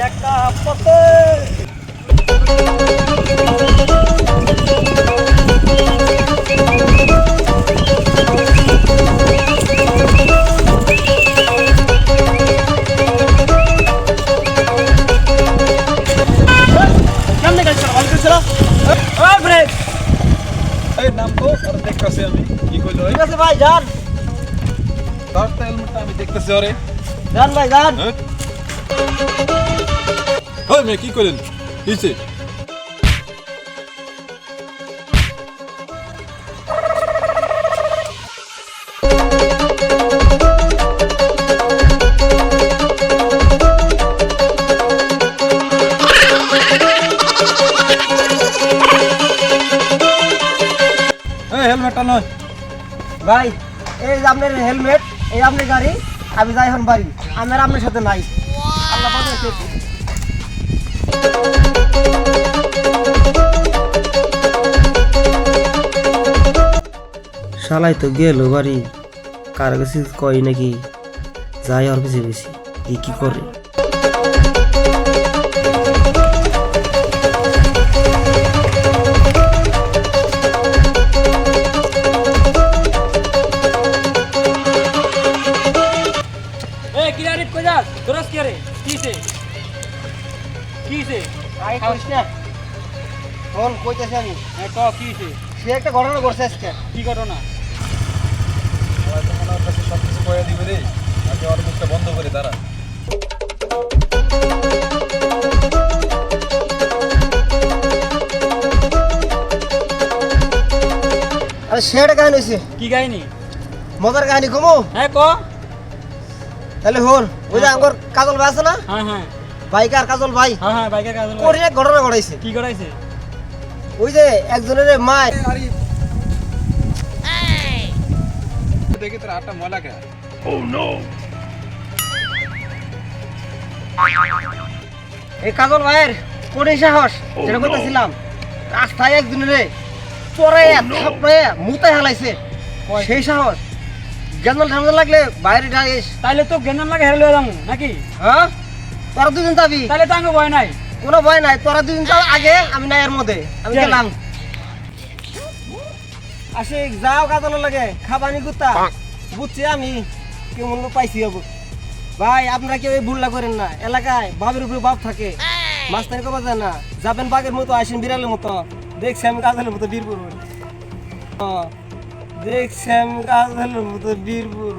একা পথে কেমনে গাড়ি চালা ভালো করছিল ব্রেক এই নাম তো আর দেখতেছি আমি কি কইলো ঠিক আছে ভাই যান তার হেলমেটটা আমি দেখতেছি আরে যান ভাই যান ওই মে কি কইলেন কিছে হেলমেটটা নয় ভাই এই যে আপনার হেলমেট এই আপনার গাড়ি আমি যাই এখন বাড়ি আমার আপনার সাথে নাই আল্লাহ বাঁচাইছে শালাই তো গেল বাড়ি কার কাছে কই নাকি যাই আর কিছু বেশি এই কি করে সে একটা ঘটনা করছে আজকে কি ঘটনা? হয়তো মনে হচ্ছে সব কিছু কয়ে দিবে রে আগে ওর মুখটা বন্ধ করে দাঁড়া আরে সে একটা কাহিনী হয়েছে কি কাহিনী? মজার কাহিনী কমো হ্যাঁ ক। তাহলে হন ওই যে আমার কাজল ভাই আছে না হ্যাঁ হ্যাঁ বাইকার কাজল ভাই হ্যাঁ হ্যাঁ বাইকের কাজ হলো। করে এক ঘটনা ঘটাইছে কি করাইছে? ওই যে একজনের মায় আরে দেখি তোর হাতটা ময়লা কে এই কাজল ভাইয়ের কোন সাহস যেটা বলতেছিলাম রাস্তায় একজনের পরে থাপড়ে মুতে হেলাইছে সেই সাহস গেন্দাল ঠান্ডা লাগলে বাইরে যাইস তাইলে তো গেন্দাম লাগে হেরে লয়ে যাবো নাকি? হ্যাঁ তোরা দুজন যাবি তাইলে তো আঙ্গ ভয় নাই। কোনো ভয় নাই তোরা দুজন যাও আগে আমি নাই এর মধ্যে আমি যাই। গেলাম আসে যাও কাজল লাগে খাবানি গুতা বুঝছি আমি কেমন পাইছি হবো ভাই আপনারা কেউ এই ভুলটা করেন না এলাকায় বাপের উপরে বাপ থাকে মাস্টার কবা যায় না যাবেন বাঘের মতো আসেন বিড়ালের মতো দেখছি আমি কাজলের মতো বীরপুর দেখছি আমি কাজলের মতো বীরপুর